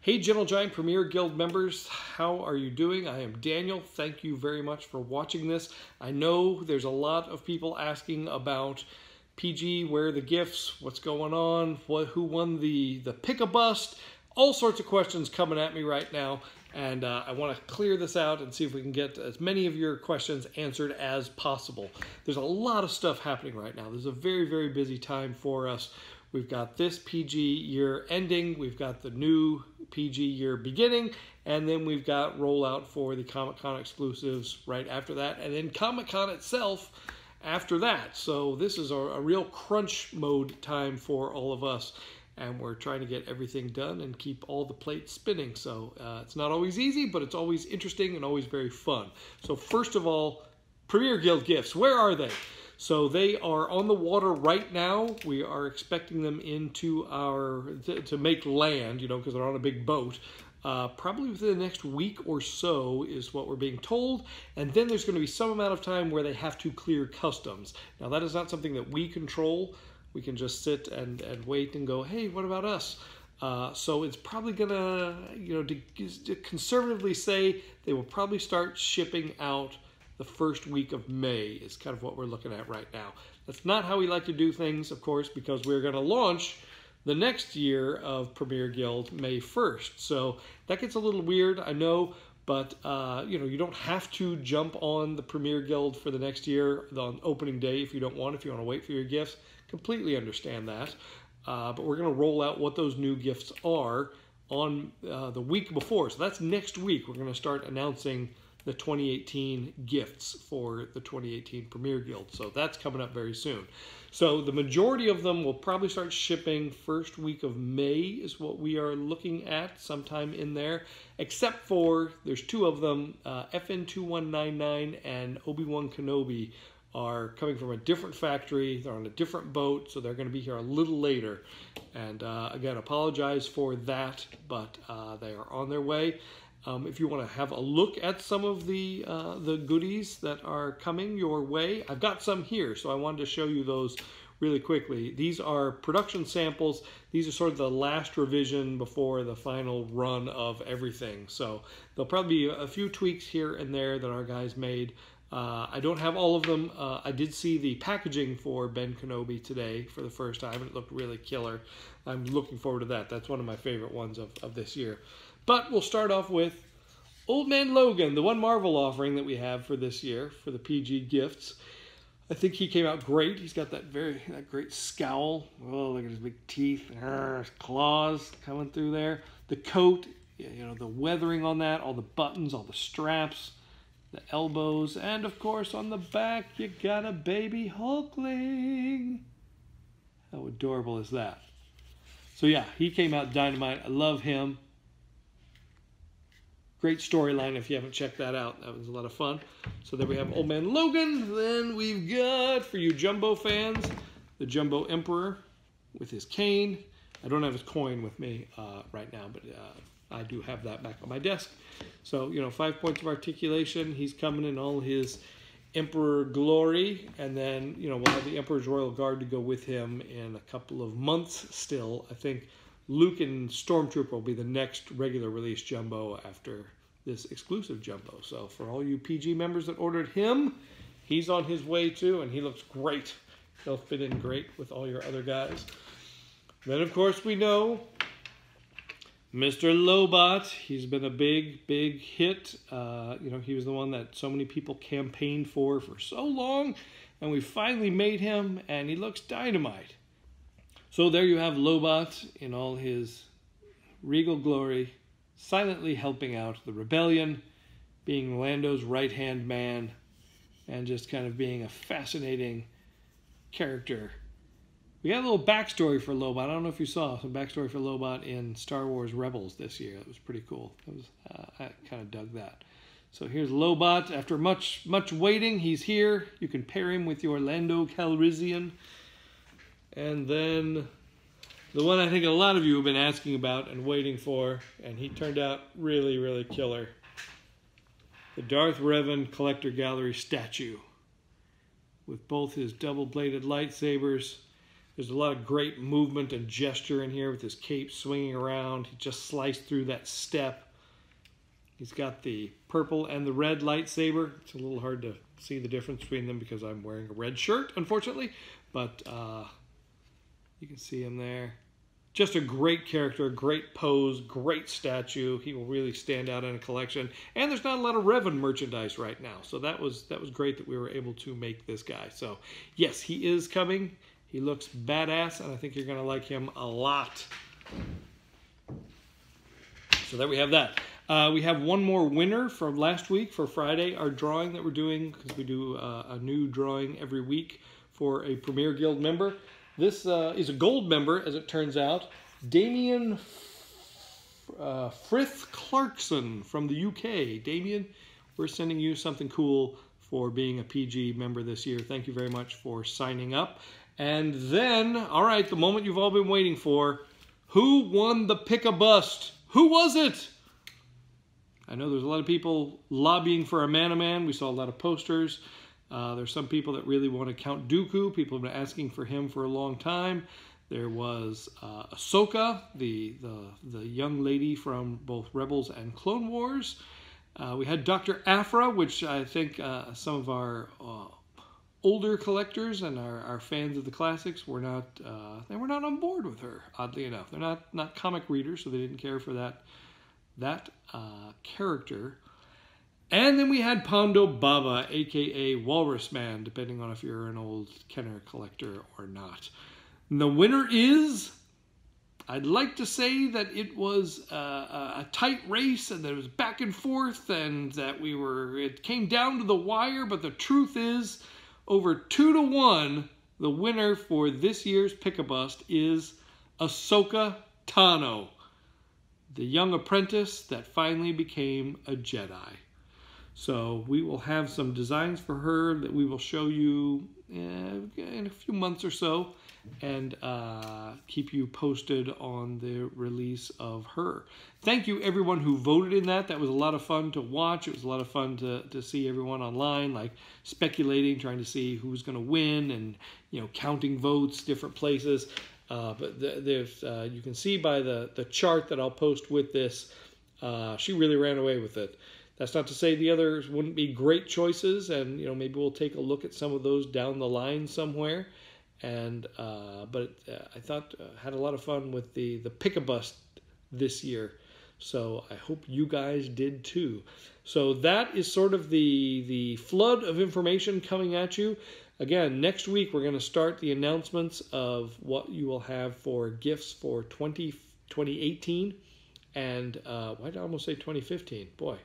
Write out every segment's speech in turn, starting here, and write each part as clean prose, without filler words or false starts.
Hey Gentle Giant Premier Guild members, how are you doing? I am Daniel. Thank you very much for watching this. I know there's a lot of people asking about PG, where are the gifts, what's going on, who won the pick-a-bust, all sorts of questions coming at me right now, and I want to clear this out and see if we can get as many of your questions answered as possible. There's a lot of stuff happening right now. This is a very, very busy time for us. We've got this PG year ending, we've got the new PG year beginning, and then we've got rollout for the Comic-Con exclusives right after that, and then Comic-Con itself after that. So this is a real crunch mode time for all of us, and we're trying to get everything done and keep all the plates spinning. So it's not always easy, but it's always interesting and always very fun. So first of all, Premier Guild gifts, where are they? So they are on the water right now. We are expecting them into to make land, you know, because they're on a big boat. Probably within the next week or so is what we're being told. And then there's going to be some amount of time where they have to clear customs. Now that is not something that we control. We can just sit and wait and go, hey, what about us? So it's probably gonna, you know, to conservatively say they will probably start shipping out the first week of May is kind of what we're looking at right now. That's not how we like to do things, of course, because we're going to launch the next year of Premier Guild May 1st. So that gets a little weird, I know, but you know, you don't have to jump on the Premier Guild for the next year on opening day if you don't want. If you want to wait for your gifts, completely understand that. But we're going to roll out what those new gifts are on the week before. So that's next week. We're going to start announcing the 2018 gifts for the 2018 Premier Guild. So that's coming up very soon. So the majority of them will probably start shipping first week of May is what we are looking at, sometime in there, except for there's two of them, FN2199 and Obi-Wan Kenobi are coming from a different factory. They're on a different boat, so they're going to be here a little later. And again, apologize for that, but they are on their way. If you want to have a look at some of the goodies that are coming your way, I've got some here, so I wanted to show you those really quickly. These are production samples. These are sort of the last revision before the final run of everything. So there'll probably be a few tweaks here and there that our guys made. I don't have all of them. I did see the packaging for Ben Kenobi today for the first time, and it looked really killer. I'm looking forward to that. That's one of my favorite ones of this year. But we'll start off with Old Man Logan, the one Marvel offering that we have for this year for the PG gifts. I think he came out great. He's got that great scowl. Oh, look at his big teeth, his claws coming through there. The coat, you know, the weathering on that, all the buttons, all the straps, the elbows, and of course on the back you got a baby Hulkling. How adorable is that? So yeah, he came out dynamite. I love him. Great storyline if you haven't checked that out. That was a lot of fun. So there we have Old Man Logan. Then we've got, for you Jumbo fans, the Jumbo Emperor with his cane. I don't have his coin with me right now, but I do have that back on my desk. So, you know, 5 points of articulation. He's coming in all his Emperor glory. And then, you know, we'll have the Emperor's Royal Guard to go with him in a couple of months still. I think Luke and Stormtrooper will be the next regular release Jumbo after this exclusive Jumbo. So for all you PG members that ordered him, he's on his way too, and he looks great. He'll fit in great with all your other guys. Then, of course, we know Mr. Lobot. He's been a big, big hit. You know, he was the one that so many people campaigned for so long, and we finally made him, and he looks dynamite. So there you have Lobot in all his regal glory, silently helping out the rebellion, being Lando's right-hand man, and just kind of being a fascinating character. We got a little backstory for Lobot. I don't know if you saw some backstory for Lobot in Star Wars Rebels this year. It was pretty cool. I kind of dug that. So here's Lobot. After much waiting, he's here. You can pair him with your Lando Calrissian. And then the one I think a lot of you have been asking about and waiting for, and he turned out really, really killer. The Darth Revan Collector Gallery statue with both his double-bladed lightsabers. There's a lot of great movement and gesture in here with his cape swinging around. He just sliced through that step. He's got the purple and the red lightsaber. It's a little hard to see the difference between them because I'm wearing a red shirt, unfortunately. But you can see him there. Just a great character, great pose, great statue. He will really stand out in a collection. And there's not a lot of Revan merchandise right now. So that was great that we were able to make this guy. So yes, he is coming. He looks badass, and I think you're going to like him a lot. So there we have that. We have one more winner from last week for Friday, our drawing that we're doing, because we do a new drawing every week for a Premier Guild member. This is a gold member, as it turns out. Damien Frith Clarkson from the UK. Damien, we're sending you something cool for being a PG member this year. Thank you very much for signing up. And then, all right, the moment you've all been waiting for. Who won the Pick-a-Bust? Who was it? I know there's a lot of people lobbying for a Man-O-Man. We saw a lot of posters. There's some people that really want to Count Dooku. People have been asking for him for a long time. There was Ahsoka, the young lady from both Rebels and Clone Wars. We had Dr. Aphra, which I think some of our older collectors and our fans of the classics were not on board with her, oddly enough. They're not comic readers, so they didn't care for that character. And then we had Pondo Baba, aka Walrus Man, depending on if you're an old Kenner collector or not. And the winner is, I'd like to say that it was a tight race and that it was back and forth and that it came down to the wire, but the truth is, over 2-1, the winner for this year's Pick-a-Bust is Ahsoka Tano, the young apprentice that finally became a Jedi. So we will have some designs for her that we will show you in a few months or so, and keep you posted on the release of her. Thank you everyone who voted in that. That was a lot of fun to watch. It was a lot of fun to see everyone online, like speculating, trying to see who was going to win, and counting votes, different places. But there's you can see by the chart that I'll post with this, she really ran away with it. That's not to say the others wouldn't be great choices, and maybe we'll take a look at some of those down the line somewhere. And but I thought had a lot of fun with the Pick-a-Bust this year, so I hope you guys did too. So that is sort of the flood of information coming at you. Again, next week we're going to start the announcements of what you will have for gifts for 2018, and why did I almost say 2015? Boy,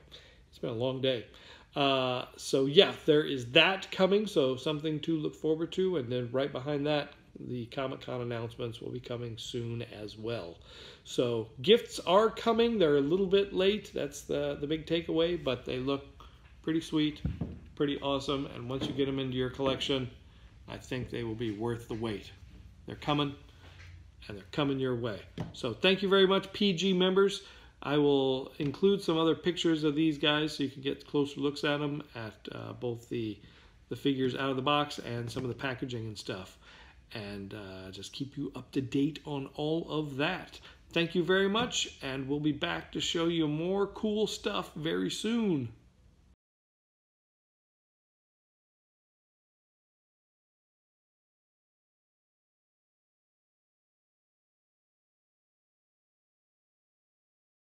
it's been a long day. So yeah, there is that coming, so something to look forward to. And then right behind that, the Comic-Con announcements will be coming soon as well. So gifts are coming. They're a little bit late. That's the big takeaway, but they look pretty sweet, pretty awesome. And once you get them into your collection, I think they will be worth the wait. They're coming, and they're coming your way. So thank you very much, PG members. I will include some other pictures of these guys so you can get closer looks at them, at both the figures out of the box and some of the packaging and stuff. And just keep you up to date on all of that. Thank you very much, and we'll be back to show you more cool stuff very soon.